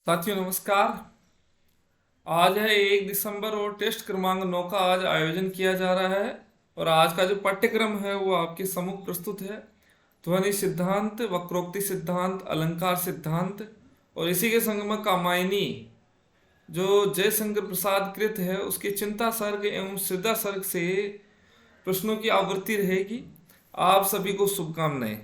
साथियों नमस्कार। आज है 1 दिसंबर और टेस्ट क्रमांक 9 का आज आयोजन किया जा रहा है। और आज का जो पाठ्यक्रम है वो आपके सम्मुख प्रस्तुत है। ध्वनि सिद्धांत, वक्रोक्ति सिद्धांत, अलंकार सिद्धांत और इसी के संग में कामायनी जो जयशंकर प्रसाद कृत है उसके चिंता सर्ग एवं सिद्धा सर्ग से प्रश्नों की आवृत्ति रहेगी। आप सभी को शुभकामनाएं।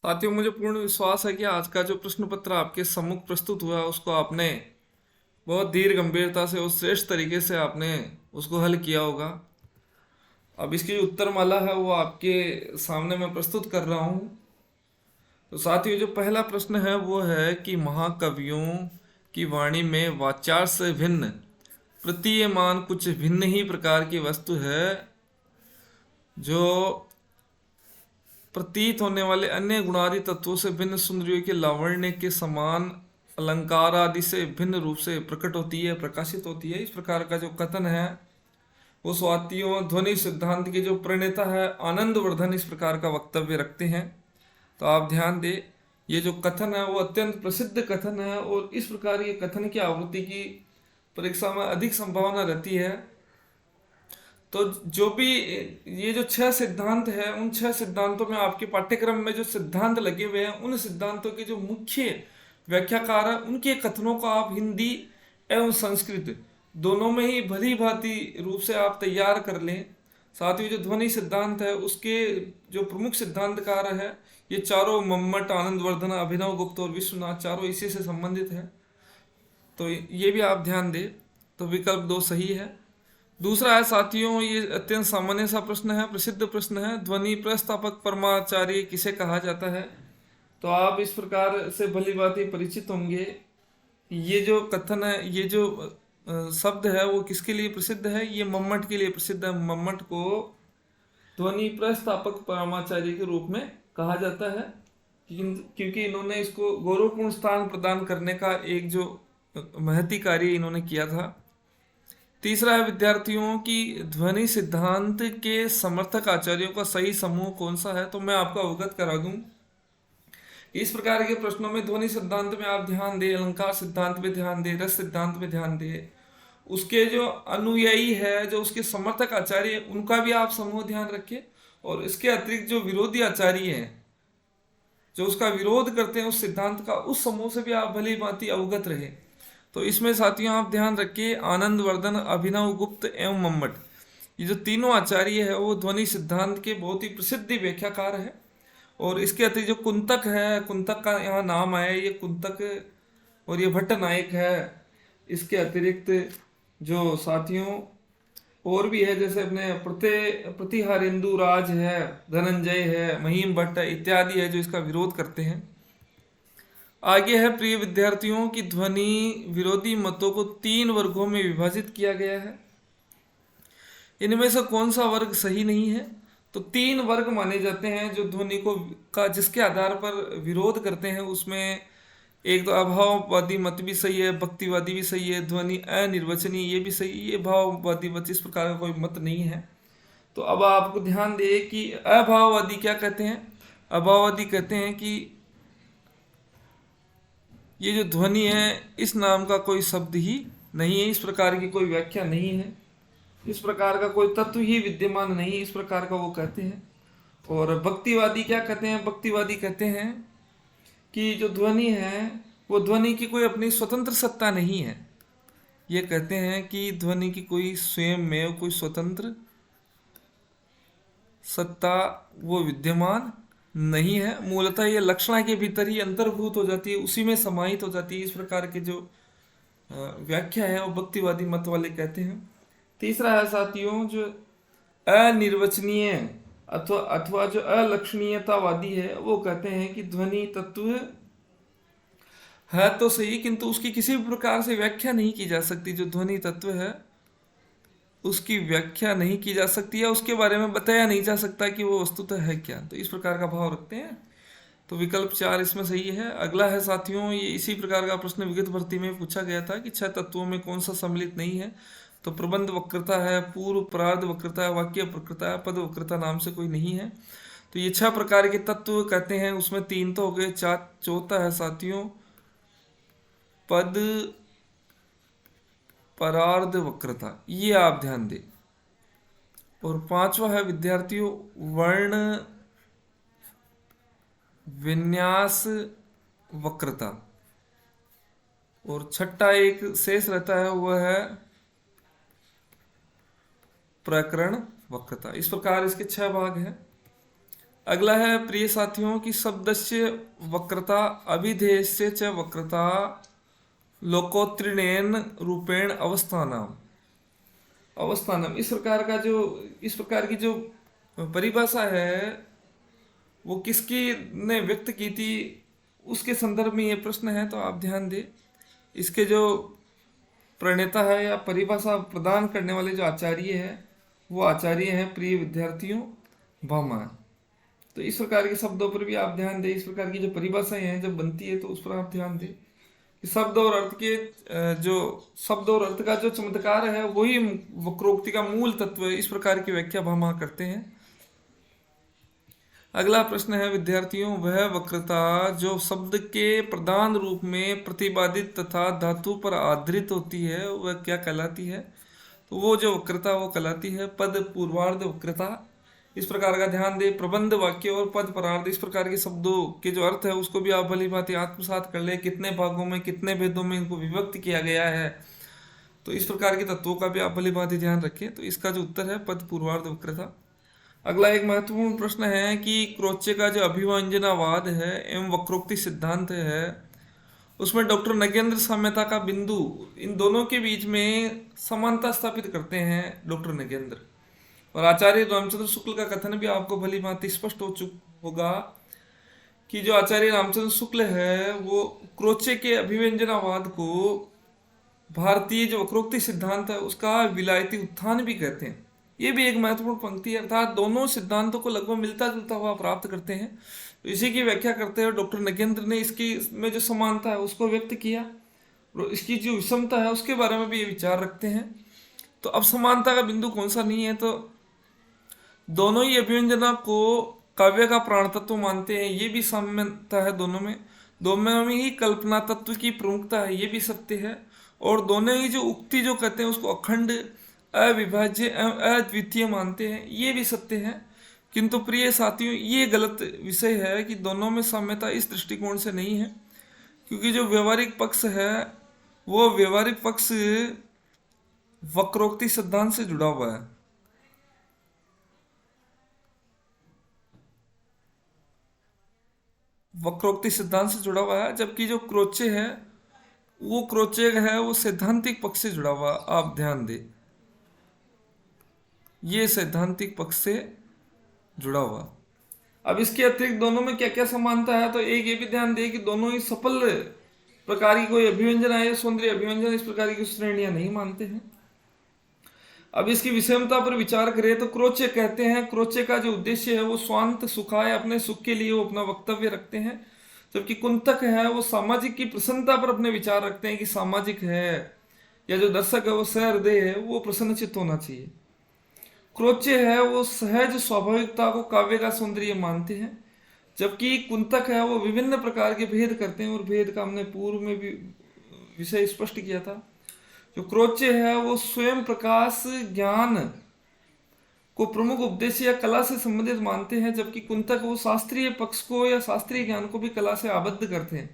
साथियों मुझे पूर्ण विश्वास है कि आज का जो प्रश्न पत्र आपके सम्मुख प्रस्तुत हुआ उसको आपने बहुत धीर गंभीरता से और श्रेष्ठ तरीके से आपने उसको हल किया होगा। अब इसकी जो उत्तरमाला है वो आपके सामने मैं प्रस्तुत कर रहा हूँ। तो साथियों जो पहला प्रश्न है वो है कि महाकवियों की वाणी में वाचार से भिन्न प्रतीयमान कुछ भिन्न ही प्रकार की वस्तु है जो प्रतीत होने वाले अन्य गुणादि तत्वों से भिन्न सुंदरियों के लावण्य के समान अलंकार आदि से भिन्न रूप से प्रकट होती है, प्रकाशित होती है। इस प्रकार का जो कथन है वो स्वातियों ध्वनि सिद्धांत के जो प्रणेता है आनंदवर्धन इस प्रकार का वक्तव्य रखते हैं। तो आप ध्यान दें, ये जो कथन है वो अत्यंत प्रसिद्ध कथन है और इस प्रकार ये कथन की आवृत्ति की परीक्षा में अधिक संभावना रहती है। तो जो भी ये जो 6 सिद्धांत है उन 6 सिद्धांतों में आपके पाठ्यक्रम में जो सिद्धांत लगे हुए हैं उन सिद्धांतों के जो मुख्य व्याख्याकार है उनके कथनों को आप हिंदी एवं संस्कृत दोनों में ही भली भांति रूप से आप तैयार कर लें। साथ ही जो ध्वनि सिद्धांत है उसके जो प्रमुख सिद्धांतकार है ये चारों मम्मट, आनंदवर्धन, अभिनव गुप्त और विश्वनाथ चारों इसी से संबंधित है। तो ये भी आप ध्यान दें। तो विकल्प 2 सही है। दूसरा है साथियों, ये अत्यंत सामान्य सा प्रश्न है, प्रसिद्ध प्रश्न है, ध्वनि प्रस्थापक परमाचार्य किसे कहा जाता है। तो आप इस प्रकार से भली बात ही परिचित होंगे। ये जो कथन है, ये जो शब्द है वो किसके लिए प्रसिद्ध है, ये मम्मट के लिए प्रसिद्ध है। मम्मट को ध्वनि प्रस्थापक परमाचार्य के रूप में कहा जाता है क्योंकि इन्होंने इसको गौरवपूर्ण स्थान प्रदान करने का एक जो महती कार्य इन्होंने किया था। तीसरा है विद्यार्थियों की ध्वनि सिद्धांत के समर्थक आचार्यों का सही समूह कौन सा है। तो मैं आपको अवगत करा दूं। इस प्रकार के प्रश्नों में ध्वनि सिद्धांत में आप ध्यान दें, अलंकार सिद्धांत में ध्यान दें, रस सिद्धांत में ध्यान दें, उसके जो अनुयायी है, जो उसके समर्थक आचार्य है, उनका भी आप समूह ध्यान रखें। और इसके अतिरिक्त जो विरोधी आचार्य हैं, जो उसका विरोध करते हैं उस सिद्धांत का, उस समूह से भी आप भली भांति अवगत रहे। तो इसमें साथियों आप ध्यान रखिए, आनंदवर्धन, अभिनव गुप्त एवं मम्मट, ये जो तीनों आचार्य है वो ध्वनि सिद्धांत के बहुत ही प्रसिद्ध व्याख्याकार है। और इसके अतिरिक्त जो कुंतक है, कुंतक का यहाँ नाम आया, ये कुंतक और ये भट्ट नायक है। इसके अतिरिक्त जो साथियों और भी है, जैसे अपने प्रतिहारेंदु राज है, धनंजय है, महीम भट्ट है, इत्यादि है जो इसका विरोध करते हैं। आगे है प्रिय विद्यार्थियों की ध्वनि विरोधी मतों को 3 वर्गों में विभाजित किया गया है। इनमें से कौन सा वर्ग सही नहीं है। तो तीन वर्ग माने जाते हैं जो ध्वनि को का जिसके आधार पर विरोध करते हैं। उसमें एक तो अभाववादी मत भी सही है, भक्तिवादी भी सही है, ध्वनि अनिर्वचनीय ये भी सही, ये भाववादी मत, इस प्रकार का कोई मत नहीं है। तो अब आपको ध्यान दे कि अभाववादी क्या कहते हैं। अभाववादी कहते हैं कि ये जो ध्वनि है इस नाम का कोई शब्द ही नहीं है, इस प्रकार की कोई व्याख्या नहीं है, इस प्रकार का कोई तत्व ही विद्यमान नहीं, इस प्रकार का वो कहते हैं। और भक्तिवादी क्या कहते हैं। भक्तिवादी कहते हैं कि जो ध्वनि है वो ध्वनि की कोई अपनी स्वतंत्र सत्ता नहीं है। ये कहते हैं कि ध्वनि की कोई स्वयं में कोई स्वतंत्र सत्ता वो विद्यमान नहीं है, मूलतः ये लक्षणा के भीतर ही अंतर्भूत हो जाती है, उसी में समाहित हो जाती है। इस प्रकार के जो व्याख्या है वो भक्तिवादी मत वाले कहते हैं। तीसरा है साथियों जो अनिर्वचनीय अथवा अथवा जो अलक्षणीयतावादी है, वो कहते हैं कि ध्वनि तत्व है तो सही, किंतु उसकी किसी भी प्रकार से व्याख्या नहीं की जा सकती। जो ध्वनि तत्व है उसकी व्याख्या नहीं की जा सकती या उसके बारे में बताया नहीं जा सकता कि वो वस्तुतः है क्या। तो इस प्रकार का भाव रखते हैं। तो विकल्प 4 इसमें सही है। अगला है साथियों, ये इसी प्रकार का प्रश्न विगत भर्ती में पूछा गया था कि 6 तत्वों में कौन सा सम्मिलित नहीं है। तो प्रबंध वक्रता है, पूर्व प्रार्ध वक्रता है, वाक्य वक्रता है, पद वक्रता नाम से कोई नहीं है। तो ये 6 प्रकार के तत्व कहते हैं, उसमें 3 तो हो गए। चौथा है साथियों पद परार्ध वक्रता, ये आप ध्यान दें। और 5वां है विद्यार्थियों वर्ण विन्यास वक्रता। और छठा एक शेष रहता है वह है प्रकरण वक्रता। इस प्रकार इसके 6 भाग हैं। अगला है प्रिय साथियों की शब्दस्य वक्रता अभिधेयस्य च वक्रता लोकोत्तीर्णेन रूपेण अवस्थानम। इस प्रकार की जो परिभाषा है वो किसकी ने व्यक्त की थी, उसके संदर्भ में ये प्रश्न है। तो आप ध्यान दें, इसके जो प्रणेता है या परिभाषा प्रदान करने वाले जो आचार्य है वो आचार्य हैं प्रिय विद्यार्थियों भामा। तो इस प्रकार के शब्दों पर भी आप ध्यान दें। इस प्रकार की जो परिभाषाएं हैं जब बनती है तो उस पर आप ध्यान दें कि शब्द और अर्थ के जो शब्द और अर्थ का जो चमत्कार है वही वक्रोक्ति का मूल तत्व है। इस प्रकार की व्याख्या भामा करते हैं। अगला प्रश्न है विद्यार्थियों वह वक्रता जो शब्द के प्रधान रूप में प्रतिपादित तथा धातु पर आधारित होती है वह क्या कहलाती है। तो वो जो वक्रता वो कहलाती है पद पूर्वार्ध वक्रता। इस प्रकार का ध्यान दे। प्रबंध वाक्य और पद परार्ध इस प्रकार के शब्दों के जो अर्थ है उसको भी आप भली भांति आत्मसात कर ले, कितने भागों में कितने भेदों में इनको विभक्त किया गया है। तो इस प्रकार के तत्वों का भी आप भली भांति ध्यान रखें। तो इसका जो उत्तर है पद पूर्वार्ध वक्रता। अगला एक महत्वपूर्ण प्रश्न है कि क्रोचे का जो अभिव्यंजनावाद है एवं वक्रोक्ति सिद्धांत है उसमें डॉक्टर नगेंद्र साम्यता का बिंदु इन दोनों के बीच में समानता स्थापित करते हैं डॉक्टर नगेंद्र। और आचार्य रामचंद्र शुक्ल का कथन भी आपको भली भांति स्पष्ट हो चुका होगा कि जो आचार्य रामचंद्र शुक्ल है वो क्रोचे के अभिव्यंजनावाद को भारतीय जो वक्रोक्ति सिद्धांत है उसका विलायती उत्थान भी कहते हैं। ये भी एक महत्वपूर्ण पंक्ति है, अर्थात दोनों सिद्धांतों को लगभग मिलता जुलता हुआ प्राप्त करते हैं। तो इसी की व्याख्या करते हुए डॉक्टर नगेंद्र ने इसकी में जो समानता है उसको व्यक्त किया और इसकी जो विषमता है उसके बारे में भी ये विचार रखते हैं। तो अब समानता का बिंदु कौन सा नहीं है, तो दोनों ही अभिव्यंजना को काव्य का प्राण तत्व मानते हैं, ये भी साम्यता है दोनों में ही कल्पना तत्व की प्रमुखता है, ये भी सत्य है। और दोनों ही जो उक्ति जो कहते हैं उसको अखंड अविभाज्य अद्वितीय मानते हैं, ये भी सत्य है। किंतु प्रिय साथियों ये गलत विषय है कि दोनों में साम्यता इस दृष्टिकोण से नहीं है, क्योंकि जो व्यवहारिक पक्ष है वो व्यवहारिक पक्ष वक्रोक्ति सिद्धांत से जुड़ा हुआ है। वक्रोक्ति सिद्धांत से जुड़ा हुआ है, जबकि जो क्रोचे है वो सैद्धांतिक पक्ष से जुड़ा हुआ। आप ध्यान दें, ये सैद्धांतिक पक्ष से जुड़ा हुआ। अब इसके अतिरिक्त दोनों में क्या क्या समानता है, तो एक ये भी ध्यान दें कि दोनों ही सफल प्रकार की कोई अभिव्यंजन है, सौंदर्य अभिव्यंजन इस प्रकार की श्रेणियां नहीं मानते हैं। अब इसकी विषमता पर विचार करें तो क्रोचे कहते हैं, क्रोचे का जो उद्देश्य है वो स्वांत सुखाय, अपने सुख के लिए वो अपना वक्तव्य रखते हैं। जबकि कुंतक है वो सामाजिक की प्रसन्नता पर अपने विचार रखते हैं कि सामाजिक है या जो दर्शक है वो सहृदय है, वो प्रसन्नचित्त होना चाहिए। क्रोचे है वो सहज स्वाभाविकता को काव्य का सौंदर्य मानते हैं। जबकि कुंतक है वो विभिन्न प्रकार के भेद करते हैं, और भेद का हमने पूर्व में भी विषय स्पष्ट किया था। जो क्रोचे है वो स्वयं प्रकाश ज्ञान को प्रमुख उपदेश या कला से संबंधित मानते हैं, जबकि कुंतक वो शास्त्रीय पक्ष को या शास्त्रीय ज्ञान को भी कला से आबद्ध करते हैं।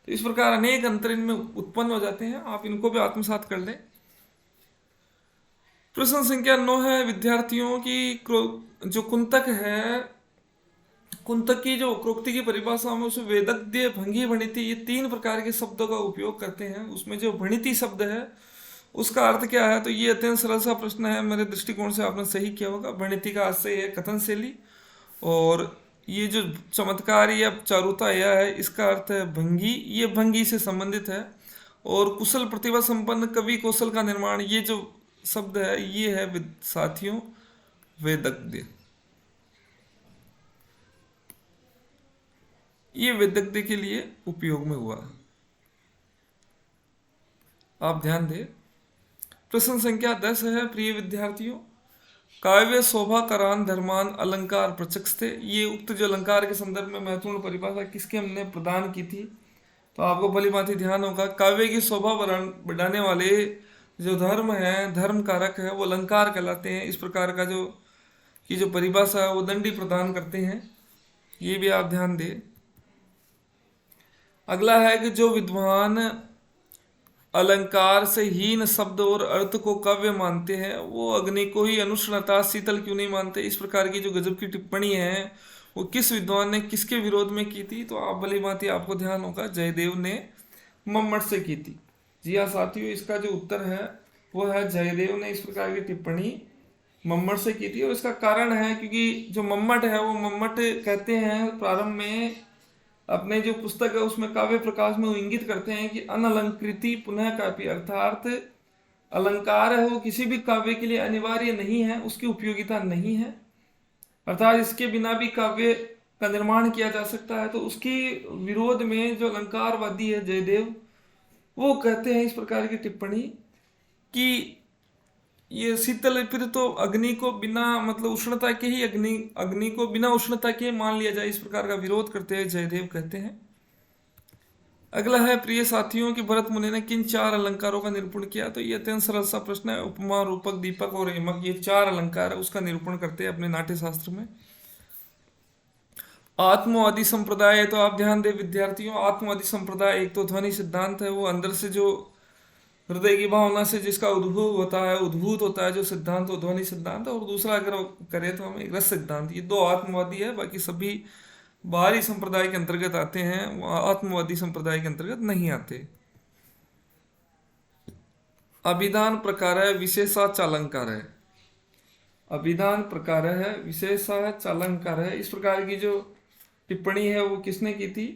तो इस प्रकार अनेक अंतर इनमें उत्पन्न हो जाते हैं, आप इनको भी आत्मसात कर लें। प्रश्न संख्या 9 है विद्यार्थियों की जो कुंतक है, कुंतक की जो क्रोक्ति की परिभाषा में उसमें वेदज्ञ भंगी भणिति ये 3 प्रकार के शब्दों का उपयोग करते हैं। उसमें जो भणिति शब्द है उसका अर्थ क्या है, तो ये अत्यंत सरल सा प्रश्न है, मेरे दृष्टिकोण से आपने सही किया होगा। भणिति का आशय है कथन शैली, और ये जो चमत्कार या चारुता या है इसका अर्थ है भंगी, ये भंगी से संबंधित है। और कुशल प्रतिभा संपन्न कवि कौशल का निर्माण, ये जो शब्द है ये है साथियों वेदज्ञ। ये वेदज्ञ के लिए उपयोग में हुआ, आप ध्यान दें। प्रश्न संख्या 10 है प्रिय विद्यार्थियों, काव्य शोभा करान धर्मान अलंकार प्रचक्ष थे। ये उक्त जो अलंकार के संदर्भ में महत्वपूर्ण परिभाषा किसके हमने प्रदान की थी, तो आपको भली भांति ध्यान होगा। काव्य की शोभा बढ़ाने वाले जो धर्म है, धर्म कारक है, वो अलंकार कहलाते हैं। इस प्रकार का जो परिभाषा है वो दंडी प्रदान करते हैं, ये भी आप ध्यान दें। अगला है कि जो विद्वान अलंकार से हीन शब्द और अर्थ को काव्य मानते हैं वो अग्नि को ही अनुष्णता शीतल क्यों नहीं मानते। इस प्रकार की जो गजब की टिप्पणी है वो किस विद्वान ने किसके विरोध में की थी, तो आप भली भांति आपको ध्यान होगा जयदेव ने मम्मट से की थी। जी हाँ साथियों, इसका जो उत्तर है वो है जयदेव ने इस प्रकार की टिप्पणी मम्मट से की थी। और इसका कारण है क्योंकि जो मम्मट है वो मम्मट कहते हैं प्रारंभ में अपने जो पुस्तक है उसमें काव्य प्रकाश में वो इंगित करते हैं कि अनलंकृति पुनः काव्य, अर्थात अलंकार है वो किसी भी काव्य के लिए अनिवार्य नहीं है, उसकी उपयोगिता नहीं है, अर्थात इसके बिना भी काव्य का निर्माण किया जा सकता है। तो उसकी विरोध में जो अलंकारवादी है जयदेव, वो कहते हैं इस प्रकार की टिप्पणी कि ये शीतल, फिर तो अग्नि को बिना मतलब उष्णता के ही अग्नि को बिना उष्णता के मान लिया जाए, इस प्रकार का विरोध करते हैं जयदेव कहते हैं। अगला है प्रिय साथियों कि भरत मुनि ने किन 4 अलंकारों का निरूपण किया, तो ये अत्यंत सरल सा प्रश्न है। उपमा, रूपक, दीपक और एमक, ये 4 अलंकार है उसका निरूपण करते हैं अपने नाट्य शास्त्र में। आत्मवादी संप्रदाय, तो आप ध्यान दें विद्यार्थियों, आत्मवादी संप्रदाय एक तो ध्वनि सिद्धांत है, वो अंदर से जो हृदय की भावना से जिसका उद्भूत होता है जो सिद्धांत, वो ध्वनि सिद्धांत है। और दूसरा अगर करें तो हम एक रस सिद्धांत, ये 2 आत्मवादी है, बाकी सभी बाहरी संप्रदाय के अंतर्गत आते हैं, वो आत्मवादी संप्रदाय के अंतर्गत नहीं आते। अभिधान प्रकार है विशेषाचालंकार है, अभिधान प्रकार है विशेषाचालंकार है। इस प्रकार की जो टिप्पणी है वो किसने की थी,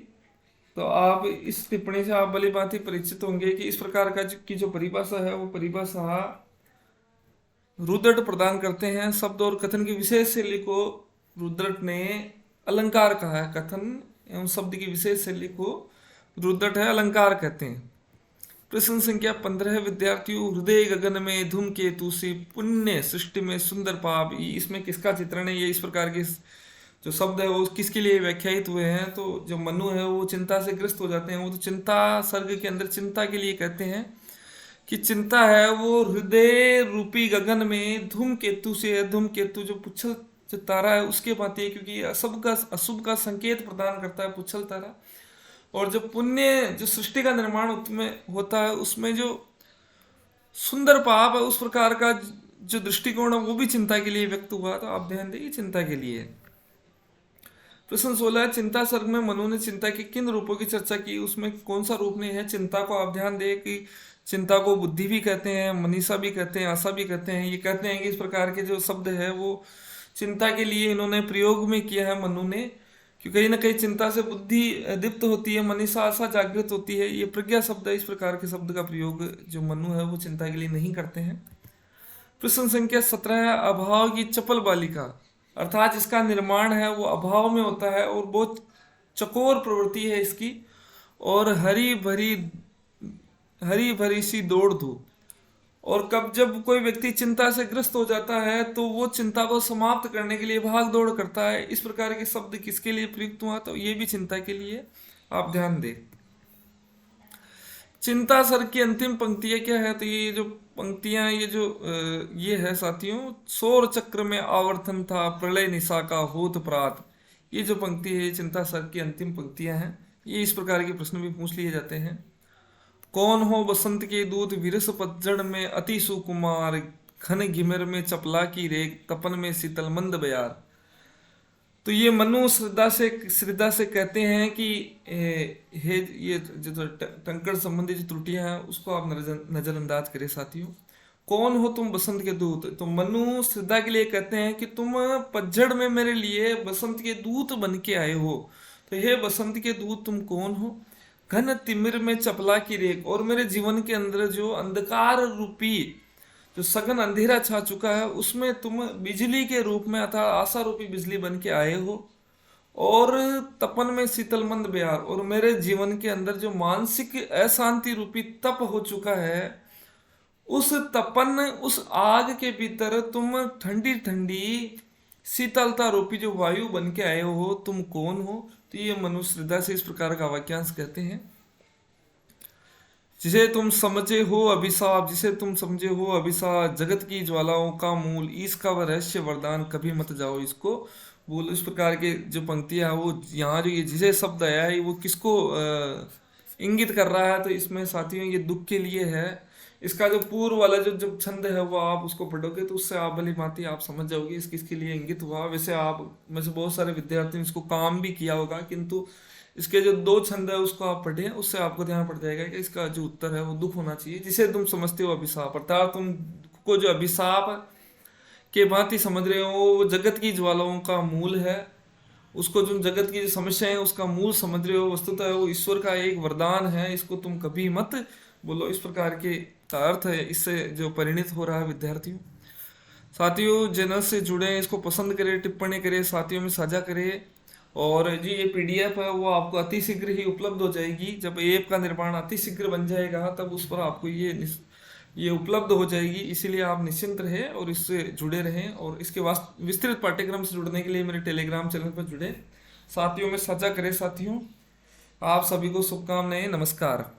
तो आप इस टिप्पणी से आप भली भांति परिचित होंगे कि इस प्रकार का की जो परिभाषा है वो परिभाषा रुद्रट प्रदान करते हैं। शब्द और कथन की विशेष शैली को रुद्रट ने अलंकार कहा है, कथन एवं शब्द की विशेष शैली को रुद्रट है अलंकार कहते हैं। प्रश्न संख्या 15 विद्यार्थियों, हृदय गगन में धूमकेतु से पुण्य सृष्टि में सुंदर पाप, इसमें किसका चित्रण है, ये इस प्रकार के जो शब्द है वो किसके लिए व्याख्यायित हुए हैं, तो जो मनु है वो चिंता से ग्रस्त हो जाते हैं, वो तो चिंता सर्ग के अंदर चिंता के लिए कहते हैं कि चिंता है वो हृदय रूपी गगन में धूमकेतु से है। धूमकेतु जो पुच्छल जो तारा है उसके भांति है, क्योंकि अशुभ का संकेत प्रदान करता है पुच्छल तारा। और जो पुण्य जो सृष्टि का निर्माण उसमें होता है, उसमें जो सुंदर पाप है उस प्रकार का जो दृष्टिकोण है वो भी चिंता के लिए व्यक्त हुआ। तो आप ध्यान दें चिंता के लिए। प्रश्न 16 चिंता सर्ग में मनु ने चिंता के किन रूपों की चर्चा की, उसमें कौन सा रूप नहीं है। चिंता को आप ध्यान दें कि चिंता को बुद्धि भी कहते हैं, मनीषा भी कहते हैं, आशा भी कहते हैं। ये कहते हैं कि इस प्रकार के जो शब्द है वो चिंता के लिए इन्होंने प्रयोग में किया है मनु ने, क्योंकि कहीं ना कहीं चिंता से बुद्धि दीप्त होती है, मनीषा आशा जागृत होती है, ये प्रज्ञा शब्द है। इस प्रकार के शब्द का प्रयोग जो मनु है वो चिंता के लिए नहीं करते हैं। प्रश्न संख्या 17 है, अभाव की चपल बालिका, अर्थात इसका निर्माण है वो अभाव में होता है और बहुत चकोर प्रवृत्ति है इसकी, और हरी भरी सी दौड़ धूप। और कब जब कोई व्यक्ति चिंता से ग्रस्त हो जाता है तो वो चिंता को समाप्त करने के लिए भाग दौड़ करता है। इस प्रकार के शब्द किसके लिए प्रयुक्त हुआ, तो ये भी चिंता के लिए, आप ध्यान दें। चिंता सर की अंतिम पंक्तियां क्या है, तो ये जो पंक्तियां, ये है साथियों, सौर चक्र में आवर्तन था प्रलय निशा का होत प्रात। ये जो पंक्ति है चिंता सर की अंतिम पंक्तियां हैं। ये इस प्रकार के प्रश्न भी पूछ लिए जाते हैं। कौन हो बसंत के दूत विरस पतझड़ में अति सुकुमार, घन घिमिर में चपला की रेख तपन में शीतल मंद बयार। तो ये मनु श्रद्धा से कहते हैं कि हे, ये जो टंकण संबंधी जो त्रुटियां हैं उसको आप नजरअंदाज करें साथियों। कौन हो तुम बसंत के दूत, तो मनु श्रद्धा के लिए कहते हैं कि तुम पतझड़ में मेरे लिए बसंत के दूत बन के आए हो। तो हे बसंत के दूत तुम कौन हो। घन तिमिर में चपला की रेख, और मेरे जीवन के अंदर जो अंधकार रूपी जो सघन अंधेरा छा चुका है उसमें तुम बिजली के रूप में अर्थात आशा रूपी बिजली बन के आए हो। और तपन में शीतल मंद बयार, और मेरे जीवन के अंदर जो मानसिक अशांति रूपी तप हो चुका है, उस तपन, उस आग के भीतर तुम ठंडी ठंडी शीतलता रूपी जो वायु बन के आए हो, तुम कौन हो। तो ये मनुष्य हृदय से इस प्रकार का वाक्यांश कहते हैं। जिसे तुम समझे हो अभिशाप, जिसे तुम समझे हो अभिशाप, जगत की ज्वालाओं का मूल, इसका वह रहस्य वरदान, कभी मत जाओ इसको बोलो। इस प्रकार के जो पंक्तियां है वो यहाँ जो ये जिसे शब्द आया है वो किसको इंगित कर रहा है, तो इसमें साथियों ये दुख के लिए है। इसका जो पूर्व वाला जो छंद है वो आप उसको पढ़ोगे तो उससे आप भली भांति आप समझ जाओगे इस किसके लिए इंगित हुआ। वैसे आप में से बहुत सारे विद्यार्थी ने इसको काम भी किया होगा, किंतु इसके जो दो छंद है उसको आप पढ़ें, उससे आपको ध्यान पड़ जाएगा कि इसका जो उत्तर है वो दुख होना चाहिए। जिसे तुम समझते हो अभिशाप, अर्थात तुम को जो अभिशाप के भांति समझ रहे हो वो जगत की ज्वालाओं का मूल है। उसको जो जगत की जो समस्या है उसका मूल समझ रहे हो, वस्तुतः वो ईश्वर का एक वरदान है, इसको तुम कभी मत बोलो। इस प्रकार के का अर्थ है इससे जो परिणित हो रहा है विद्यार्थियों। साथियों चैनल से जुड़े, इसको पसंद करें, टिप्पणी करें, साथियों में साझा करें। और जी ये पीडीएफ है वो आपको अति शीघ्र ही उपलब्ध हो जाएगी। जब ऐप का निर्माण अति शीघ्र बन जाएगा तब उस पर आपको ये उपलब्ध हो जाएगी। इसीलिए आप निश्चिंत रहें और इससे जुड़े रहें। और इसके विस्तृत पाठ्यक्रम से जुड़ने के लिए मेरे टेलीग्राम चैनल पर जुड़े, साथियों में साझा करें। साथियों आप सभी को शुभकामनाएं, नमस्कार।